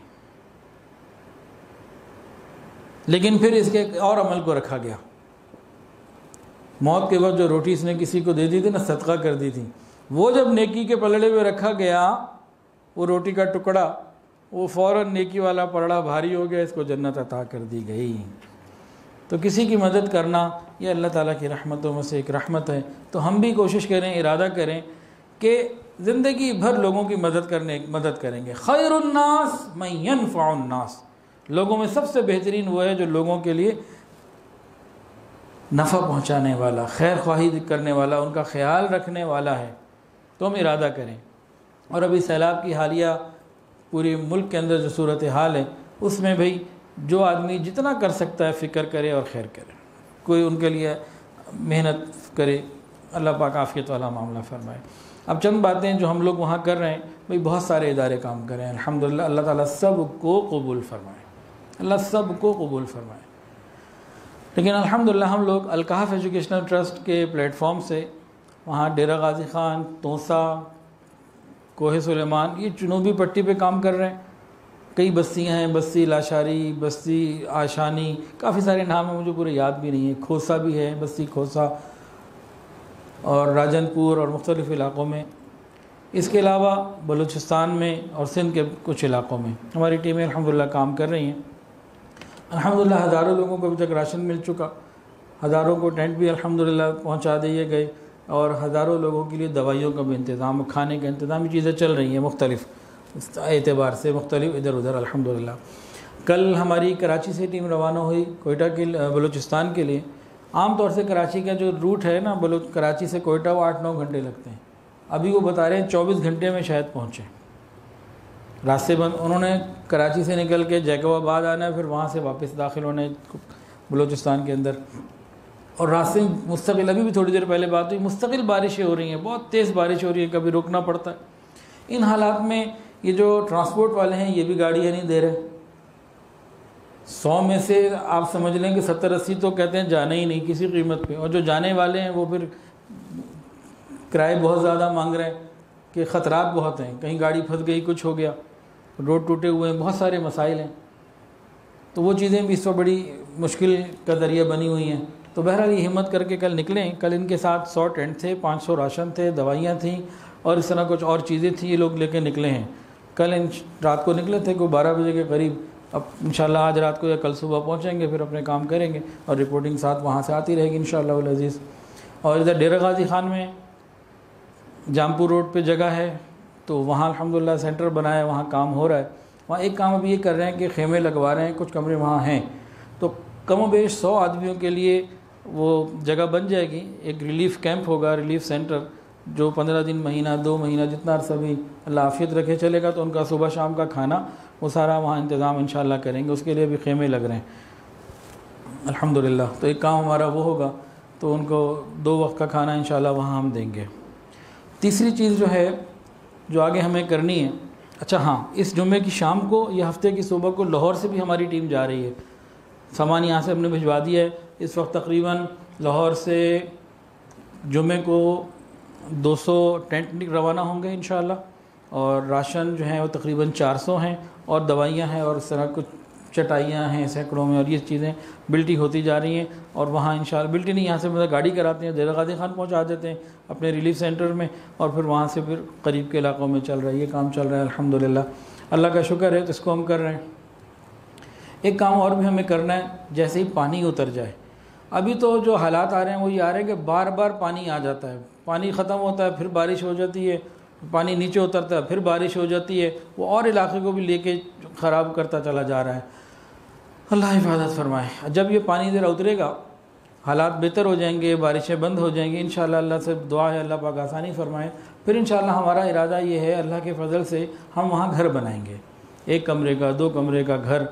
लेकिन फिर इसके और अमल को रखा गया। मौत के वक्त जो रोटी इसने किसी को दे दी थी ना, सदका कर दी थी, वो जब नेकी के पलड़े में रखा गया, वो रोटी का टुकड़ा वो फ़ौरन नेकी वाला पलड़ा भारी हो गया, इसको जन्नत अता कर दी गई। तो किसी की मदद करना ये अल्लाह ताला की रहमतों में से एक रहमत है। तो हम भी कोशिश करें, इरादा करें कि ज़िंदगी भर लोगों की मदद करेंगे। खैरुन्नास मन यनफ़उन्नास, लोगों में सबसे बेहतरीन वो है जो लोगों के लिए नफ़ा पहुँचाने वाला, खैर ख्वाही करने वाला, उनका ख्याल रखने वाला है। तो हम इरादा करें। और अभी सैलाब की हालिया पूरे मुल्क के अंदर जो सूरत हाल है, उसमें भाई जो आदमी जितना कर सकता है फ़िक्र करे और खैर करे, कोई उनके लिए मेहनत करे। अल्लाह पाक आफ़ियत वाला मामला फरमाए। अब चंद बातें जो हम लोग वहाँ कर रहे हैं, भाई बहुत सारे इदारे काम कर रहे हैं अल्हम्दुलिल्लाह, अल्लाह ताला सब को कबूल फरमाए, अल्लाह सब को कबूल फरमाए। लेकिन अल्हम्दुलिल्लाह हम लोग अल-कहफ़ एजुकेशनल ट्रस्ट के प्लेटफॉर्म से वहाँ डेरा गाज़ी ख़ान, तोसा, कोहे सुलेमान, ये जनूबी पट्टी पे काम कर रहे हैं। कई बस्तियाँ हैं, बस्ती लाशारी, बस्ती आशानी, काफ़ी सारे नाम हैं, मुझे पूरे याद भी नहीं है। खोसा भी है, बस्ती खोसा, और राजनपुर और मुख्तलिफ़ इलाक़ों में। इसके अलावा बलूचिस्तान में और सिंध के कुछ इलाक़ों में हमारी टीमें अल्हम्दुलिल्लाह काम कर रही हैं। अल्हम्दुलिल्लाह हज़ारों लोगों को अभी तक राशन मिल चुका, हज़ारों को टेंट भी अल्हम्दुलिल्लाह पहुंचा दिए गए, और हज़ारों लोगों के लिए दवाइयों का भी इंतज़ाम, खाने का इंतज़ाम, चीज़ें चल रही हैं मुख्तलिफ़ एतबार से, मुख्तलिफ़ इधर उधर अल्हम्दुलिल्लाह। कल हमारी कराची से टीम रवाना हुई कोयटा के बलूचिस्तान के लिए। आम तौर से कराची का जो रूट है ना, कराची से कोयटा, वो 8-9 घंटे लगते हैं। अभी वो बता रहे हैं 24 घंटे में शायद पहुँचे। रास्ते बंद, उन्होंने कराची से निकल के जैकबाबाद आना है, फिर वहाँ से वापस दाखिल होने बलूचिस्तान के अंदर, और रास्ते में मुस्तकिल, अभी भी थोड़ी देर पहले बात हुई, मुस्तकिल बारिशें हो रही हैं, बहुत तेज़ बारिश हो रही है, कभी रुकना पड़ता है। इन हालात में ये जो ट्रांसपोर्ट वाले हैं ये भी गाड़ियाँ नहीं दे रहे। 100 में से आप समझ लें कि 70-80 तो कहते हैं जाना ही नहीं किसी कीमत पे, और जो जाने वाले हैं वो फिर किराए बहुत ज़्यादा मांग रहे हैं कि ख़तरात बहुत हैं, कहीं गाड़ी फंस गई, कुछ हो गया, रोड टूटे हुए हैं, बहुत सारे मसाइल हैं। तो वो चीज़ें भी इस वक्त बड़ी मुश्किल का ज़रिया बनी हुई हैं। तो बहरहाल ये हिम्मत करके कल निकलें। कल इनके साथ 100 टेंट थे, 500 राशन थे, दवाइयाँ थीं, और इस तरह कुछ और चीज़ें थी, ये लोग लेके निकले हैं। कल इन रात को निकले थे, कोई 12 बजे के करीब। अब इंशाल्लाह आज रात को या कल सुबह पहुँचेंगे, फिर अपने काम करेंगे, और रिपोर्टिंग साथ वहाँ से आती रहेगी इंशाअल्लाह उल अज़ीज़। और इधर डेरा गाज़ी ख़ान में जामपुर रोड पे जगह है, तो वहाँ अल्हम्दुलिल्लाह सेंटर बनाया है, वहाँ काम हो रहा है। वहाँ एक काम अभी ये कर रहे हैं कि खेमे लगवा रहे हैं, कुछ कमरे वहाँ हैं, तो कम बेश 100 आदमियों के लिए वो जगह बन जाएगी। एक रिलीफ़ कैंप होगा, रिलीफ़ सेंटर, जो 15 दिन, महीना, 2 महीना, जितना अर्सा भी अल्लाह आफ़ियत रखे चलेगा, तो उनका सुबह शाम का खाना वो सारा वहाँ इंतज़ाम इंशाअल्लाह करेंगे। उसके लिए भी खेमे लग रहे हैं अल्हम्दुलिल्लाह। तो एक काम हमारा वो होगा, तो उनको 2 वक्त का खाना इंशाअल्लाह वहाँ हम देंगे। तीसरी चीज़ जो है, जो आगे हमें करनी है, अच्छा हाँ, इस जुम्मे की शाम को या हफ्ते की सुबह को लाहौर से भी हमारी टीम जा रही है। सामान यहाँ से हमने भिजवा दिया है। इस वक्त तकरीबन लाहौर से जुम्मे को 200 टेंट रवाना होंगे इंशाअल्लाह, और राशन जो है वो तकरीबन 400 हैं, और दवाइयाँ हैं, और इस तरह कुछ चटाइयाँ हैं सैकड़ों में, और ये चीज़ें बिल्टी होती जा रही हैं। और वहाँ इंशाअल्लाह बिल्टी नहीं, यहाँ से मतलब गाड़ी कराते हैं, डेरा गाज़ी ख़ान पहुँचा देते हैं अपने रिलीफ सेंटर में, और फिर वहाँ से फिर करीब के इलाक़ों में चल रहा है, ये काम चल रहा है अल्हम्दुलिल्लाह। अल्लाह का शुक्र है, तो इसको हम कर रहे हैं। एक काम और भी हमें करना है, जैसे ही पानी उतर जाए, अभी तो जो हालात आ रहे हैं वो ये आ रहे हैं कि बार बार पानी आ जाता है, पानी ख़त्म होता है, फिर बारिश हो जाती है, पानी नीचे उतरता है, फिर बारिश हो जाती है, वो और इलाके को भी लेके ख़राब करता चला जा रहा है। अल्लाह हिफाजत फरमाए। जब ये पानी ज़रा उतरेगा, हालात बेहतर हो जाएंगे, बारिशें बंद हो जाएंगी इंशाअल्लाह। अल्लाह से दुआ है अल्लाह पाक आसानी फरमाए। फिर इंशाअल्लाह हमारा इरादा ये है, अल्लाह के फ़ज़ल से हम वहाँ घर बनाएंगे, 1 कमरे का, 2 कमरे का घर,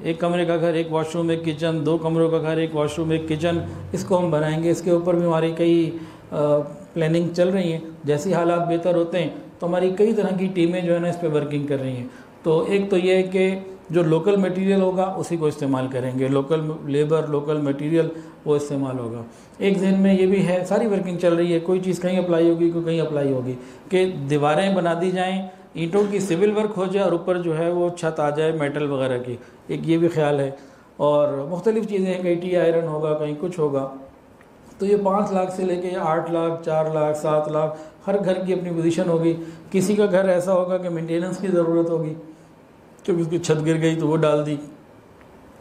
1 कमरे का घर, 1 वॉशरूम 1 किचन, 2 कमरों का घर, 1 वॉशरूम 1 किचन, इसको हम बनाएंगे। इसके ऊपर भी हमारी कई प्लानिंग चल रही हैं। जैसे हालात बेहतर होते हैं तो हमारी कई तरह की टीमें जो है ना इस पर वर्किंग कर रही हैं। तो एक तो ये है कि जो लोकल मटेरियल होगा उसी को इस्तेमाल करेंगे, लोकल लेबर, लोकल मटेरियल वो इस्तेमाल होगा। एक जहन में ये भी है, सारी वर्किंग चल रही है, कोई चीज़ कहीं अप्लाई होगी, कोई कहीं अप्लाई होगी, कि दीवारें बना दी जाएँ, ईंटों की सिविल वर्क हो जाए, और ऊपर जो है वो छत आ जाए मेटल वगैरह की, एक ये भी ख्याल है। और मुख्तलिफ़ चीज़ें हैं, कहीं टी आयरन होगा, कहीं कुछ होगा। तो ये 5 लाख से लेके 8 लाख, 4 लाख, 7 लाख, हर घर की अपनी पोजीशन होगी। किसी का घर ऐसा होगा कि मेंटेनेंस की ज़रूरत होगी, क्योंकि उसकी छत गिर गई तो वो डाल दी,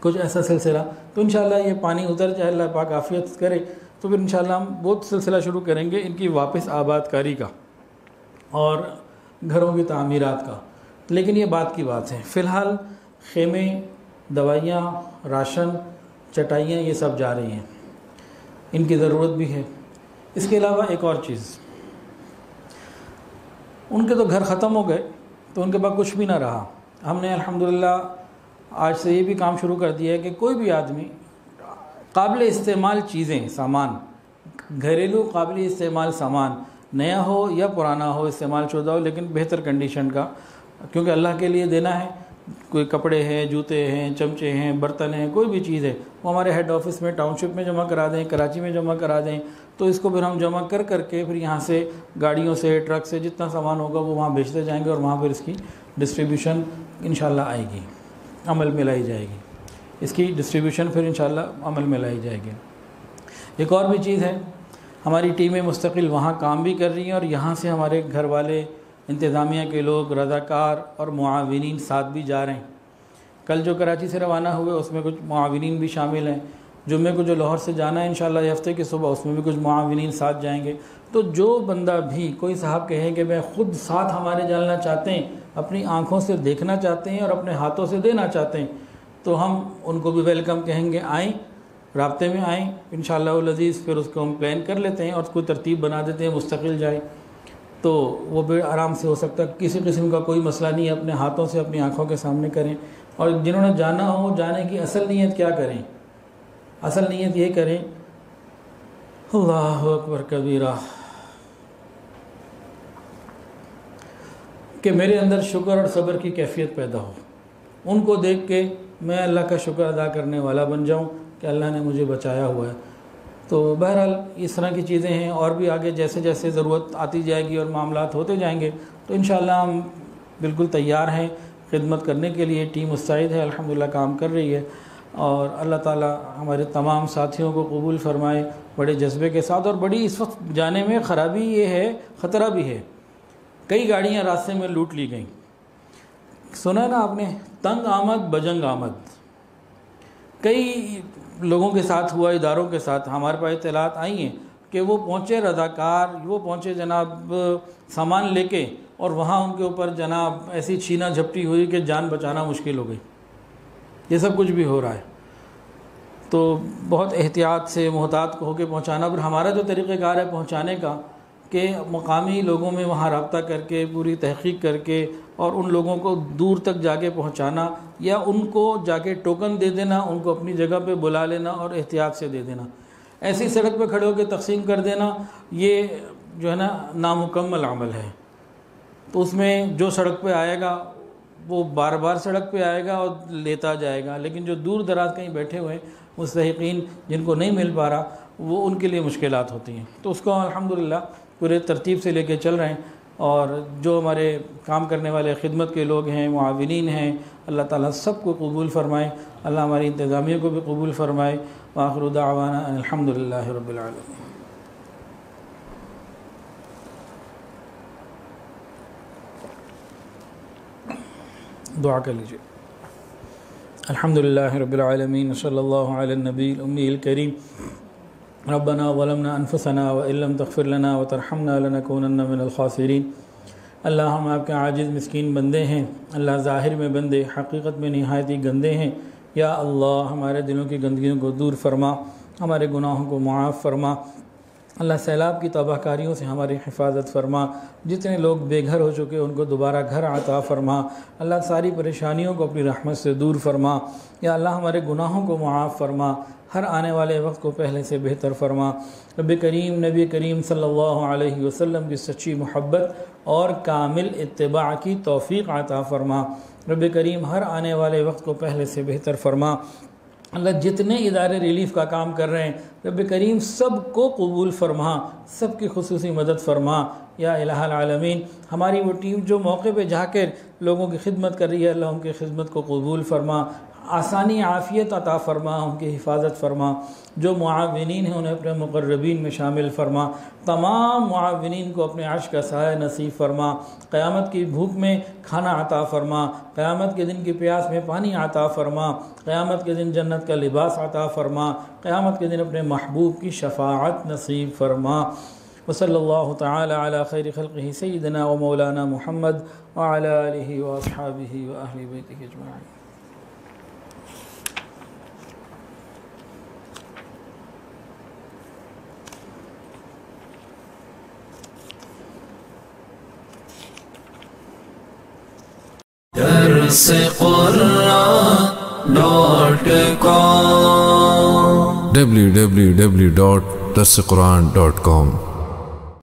कुछ ऐसा सिलसिला। तो इंशाअल्लाह ये पानी उतर जाए, अल्लाह पाक आफ़ियत करे, तो फिर इंशाअल्लाह हम बहुत सिलसिला शुरू करेंगे इनकी वापस आबादकारी का और घरों की तामीरात का। लेकिन ये बात की बात है, फ़िलहाल खेमे, दवाइयाँ, राशन, चटाइयाँ, ये सब जा रही हैं, इनकी ज़रूरत भी है। इसके अलावा एक और चीज़, उनके तो घर ख़त्म हो गए तो उनके पास कुछ भी ना रहा। हमने अल्हम्दुलिल्लाह आज से ये भी काम शुरू कर दिया है कि कोई भी आदमी काबिल इस्तेमाल चीज़ें, सामान, घरेलू काबिल इस्तेमाल सामान, नया हो या पुराना हो, इस्तेमाल शुदा हो, लेकिन बेहतर कंडीशन का, क्योंकि अल्लाह के लिए देना है। कोई कपड़े हैं, जूते हैं, चमचे हैं, बर्तन हैं, कोई भी चीज़ है, वो हमारे हेड ऑफिस में, टाउनशिप में जमा करा दें, कराची में जमा करा दें, तो इसको फिर हम जमा कर करके फिर यहाँ से गाड़ियों से, ट्रक से जितना सामान होगा वो वहाँ बेचते जाएंगे और वहाँ पर इसकी डिस्ट्रीब्यूशन इंशाल्लाह आएगी, अमल में लाई जाएगी। इसकी डिस्ट्रीब्यूशन फिर इंशाल्लाह अमल में लाई जाएगी। एक और भी चीज़ है, हमारी टीमें मुस्तकिल वहाँ काम भी कर रही हैं और यहाँ से हमारे घर वाले, इंतज़ामिया के लोग, रज़ाकार और मुआविनीन साथ भी जा रहे हैं। कल जो कराची से रवाना हुए उसमें कुछ मुआविनीन भी शामिल हैं। जुम्मे को जो लाहौर से जाना है इंशाल्लाह हफ्ते की सुबह, उसमें भी कुछ मुआविनीन साथ जाएंगे। तो जो बंदा भी, कोई साहब कहें कि मैं ख़ुद साथ हमारे जाना चाहते हैं, अपनी आँखों से देखना चाहते हैं और अपने हाथों से देना चाहते हैं, तो हम उनको भी वेलकम कहेंगे, आएँ, राब्ते में आएँ इंशाअल्लाह अज़ीज़। फिर उसको हम प्लान कर लेते हैं और उसको तरतीब बना देते हैं, मुस्तकिल जाए, तो वो भी आराम से हो सकता है। किसी किस्म का कोई मसला नहीं है, अपने हाथों से अपनी आँखों के सामने करें। और जिन्होंने जाना हो, जाने की असल नीयत क्या करें? असल नीयत ये करें, अल्लाहु अकबर कबीरा, कि मेरे अंदर शुक्र और सब्र की कैफियत पैदा हो, उनको देख के मैं अल्लाह का शुक्र अदा करने वाला बन जाऊं कि अल्लाह ने मुझे बचाया हुआ है। तो बहरहाल इस तरह की चीज़ें हैं, और भी आगे जैसे जैसे ज़रूरत आती जाएगी और मामलात होते जाएंगे तो इंशाअल्लाह हम बिल्कुल तैयार हैं खिदमत करने के लिए। टीम मुस्तैद है, अल्हम्दुलिल्लाह काम कर रही है, और अल्लाह ताला हमारे तमाम साथियों को कबूल फ़रमाए बड़े जज्बे के साथ। और बड़ी इस वक्त जाने में ख़राबी ये है, ख़तरा भी है, कई गाड़ियाँ रास्ते में लूट ली गई। सुना ना आपने, तंग आमद बजंग आमद, कई लोगों के साथ हुआ, इदारों के साथ। हमारे पास इत्तलात आई हैं कि वो पहुँचे रज़ाकार, वो पहुँचे जनाब सामान लेके, और वहाँ उनके ऊपर जनाब ऐसी छीना झपटी हुई कि जान बचाना मुश्किल हो गई। ये सब कुछ भी हो रहा है, तो बहुत एहतियात से, मोहतात होकर पहुँचाना। पर हमारा जो तरीक़ेकार है पहुँचाने का, कि मकामी लोगों में वहाँ रब्ता करके, पूरी तहक़ीक़ करके, और उन लोगों को दूर तक जाके पहुँचाना, या उनको जाके टोकन दे देना, उनको अपनी जगह पे बुला लेना और एहतियात से दे देना। ऐसी सड़क पे खड़े होकर तकसीम कर देना, ये जो है ना नामुकम्मल अमल है। तो उसमें जो सड़क पे आएगा वो बार बार सड़क पे आएगा और लेता जाएगा, लेकिन जो दूर दराज कहीं बैठे हुए मुस्तहिक़ीन जिनको नहीं मिल पा रहा, वो उनके लिए मुश्किलात होती हैं। तो उसको अल्हम्दुलिल्लाह पूरे तरतीब से लेके चल रहे हैं। और जो हमारे काम करने वाले खिदमत के लोग हैं, मुआविनीन हैं, अल्लाह ताला सबको कबूल फ़रमाए, अल्लाह हमारी इंतज़ामिया को भी कबूल फ़रमाए। व आखिरु दावाना अल्हम्दुलिल्लाहि रब्बिल आलमीन। दुआ कर लीजिए। अल्हम्दुलिल्लाहि रब्बिल आलमीन, सल्लल्लाहु अला नबील उम्मील करीम। रब्बना ज़लमना अनफुसना व इल्लम तग़फ़िर लना व तरहमना लनकूनन्ना मिनल ख़ासिरीन। अल्लाह, हम आपके आजिज़ मिस्कीन बंदे हैं। अल्लाह, ज़ाहिर में बंदे, हकीकत में निहायत ही गंदे हैं। या अल्लाह, हमारे दिलों की गंदगियों को दूर फरमा, हमारे गुनाहों को मुआफ़ फरमा। अल्लाह, सैलाब की तबाहकारियों से हमारी हिफाजत फरमा। जितने लोग बेघर हो चुके उनको दोबारा घर आता फरमा। अल्लाह, सारी परेशानियों को अपनी रहमत से दूर फरमा। या अल्लाह, हमारे गुनाहों को मुआफ़ फरमा, हर आने वाले वक्त को पहले से बेहतर फरमा। रब्बे करीम, नबी करीम सल्लल्लाहु अलैहि वसल्लम की सच्ची मोहब्बत और कामिल इत्तिबा की तौफ़ीक़ अता फ़रमा। रब्बे करीम, हर आने वाले वक्त को पहले से बेहतर फरमा। अल्लाह, जितने इदारे रिलीफ़ का काम कर रहे हैं, रब्बे करीम सब को कबूल फ़रमा, सब की खुसूसी मदद फ़रमा। या इलाहुल आलमीन, हमारी वो टीम जो मौके पे जाकर लोगों की खिदमत कर रही है, अल्लाह उनकी खिदमत को कबूल फ़रमा, आसानी आफ़ियत अता फ़रमा, उनकी हिफाजत फ़रमा। जो मुआविनीन हैं उन्हें अपने मुक़र्रबीन में शामिल फ़रमा। तमाम मुआविनीन को अपने अर्श का साया नसीब फ़रमा। क़यामत की भूख में खाना अता फ़रमा, क़यामत के दिन की प्यास में पानी अता फ़रमा, क़यामत के दिन जन्नत का लिबास अता फ़रमा, क़यामत के दिन अपने महबूब की शफ़ाअत नसीब फ़रमा। वसल्लल्लाहु तआला अला खैरि खल्क़िही सय्यिदना व मौलाना मुहम्मद व अला आलिहि व अस्हाबिहि व अहलि बैतिहि अजमईन। www.darsequran.com